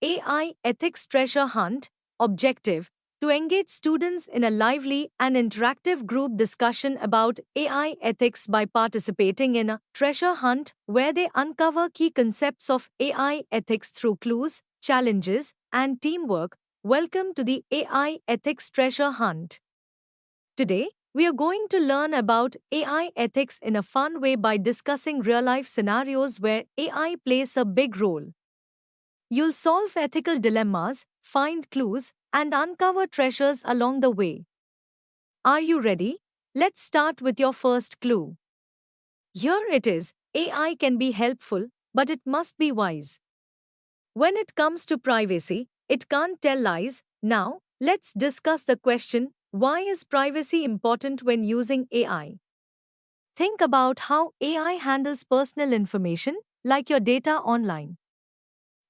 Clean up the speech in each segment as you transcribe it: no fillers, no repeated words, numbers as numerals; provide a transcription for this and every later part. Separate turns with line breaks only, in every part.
AI Ethics Treasure Hunt. Objective: to engage students in a lively and interactive group discussion about AI ethics by participating in a treasure hunt where they uncover key concepts of AI ethics through clues, challenges, and teamwork. Welcome to the AI Ethics Treasure Hunt. Today, we are going to learn about AI ethics in a fun way by discussing real life scenarios where AI plays a big role. You'll solve ethical dilemmas, find clues, and uncover treasures along the way. Are you ready? Let's start with your first clue. Here it is: AI can be helpful, but it must be wise. When it comes to privacy, it can't tell lies. Now, let's discuss the question: why is privacy important when using AI? Think about how AI handles personal information, like your data online.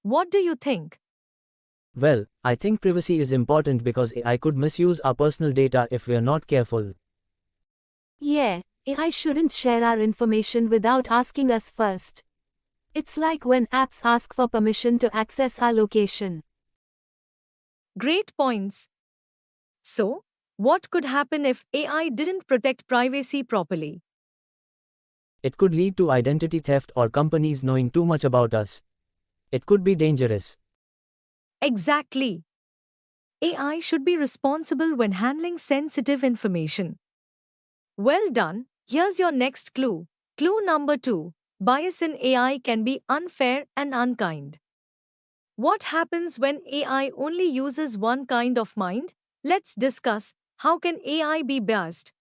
What do you think?
Well, I think privacy is important because AI could misuse our personal data if we are not careful.
Yeah, AI shouldn't share our information without asking us first. It's like when apps ask for permission to access our location.
Great points. So, what could happen if AI didn't protect privacy properly?
It could lead to identity theft or companies knowing too much about us. It could be dangerous.
Exactly. AI should be responsible when handling sensitive information. Well done. Here's your next clue. Clue number 2. Bias in AI can be unfair and unkind. What happens when AI only uses one kind of mind? Let's discuss: how can AI be biased?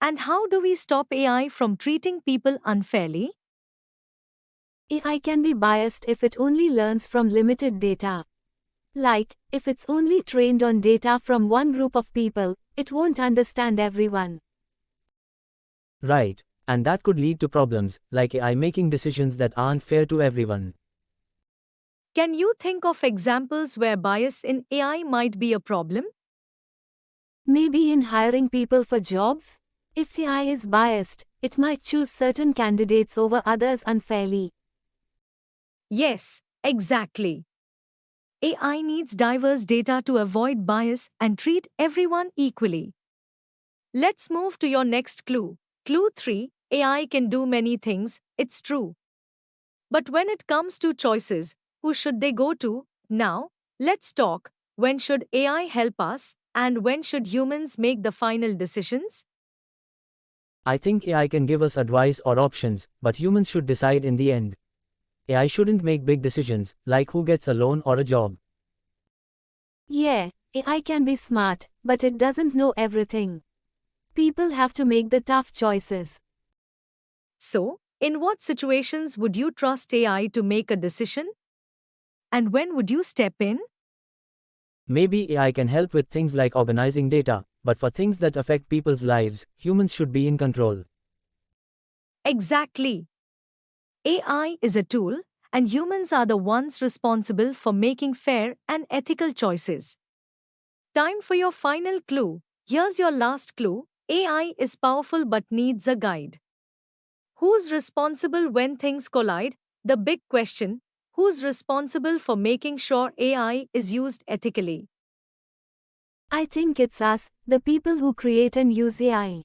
And how do we stop AI from treating people unfairly?
AI can be biased if it only learns from limited data. Like, if it's only trained on data from one group of people, it won't understand everyone.
Right, and that could lead to problems, like AI making decisions that aren't fair to everyone.
Can you think of examples where bias in AI might be a problem?
Maybe in hiring people for jobs? If AI is biased, it might choose certain candidates over others unfairly.
Yes, exactly. AI needs diverse data to avoid bias and treat everyone equally. Let's move to your next clue. Clue 3. AI can do many things, it's true. But when it comes to choices, who should they go to? Now, let's talk: when should AI help us, and when should humans make the final decisions?
I think AI can give us advice or options, but humans should decide in the end. AI shouldn't make big decisions, like who gets a loan or a job.
Yeah, AI can be smart, but it doesn't know everything. People have to make the tough choices.
So, in what situations would you trust AI to make a decision? And when would you step in?
Maybe AI can help with things like organizing data, but for things that affect people's lives, humans should be in control.
Exactly. AI is a tool, and humans are the ones responsible for making fair and ethical choices. Time for your final clue. Here's your last clue: AI is powerful but needs a guide. Who's responsible when things collide? The big question: who's responsible for making sure AI is used ethically?
I think it's us, the people who create and use AI.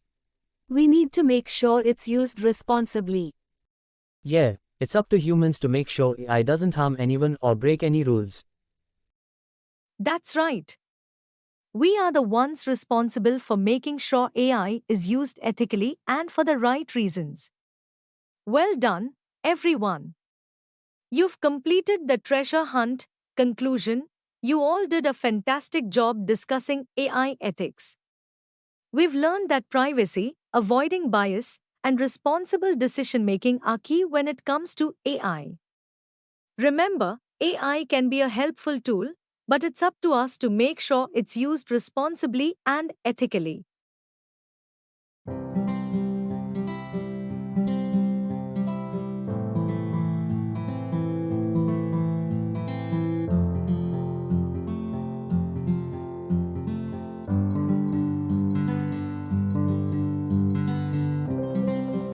We need to make sure it's used responsibly.
Yeah, it's up to humans to make sure AI doesn't harm anyone or break any rules.
That's right. We are the ones responsible for making sure AI is used ethically and for the right reasons. Well done, everyone. You've completed the treasure hunt. Conclusion: you all did a fantastic job discussing AI ethics. We've learned that privacy, avoiding bias, and responsible decision making are key when it comes to AI. Remember, AI can be a helpful tool, but it's up to us to make sure it's used responsibly and ethically.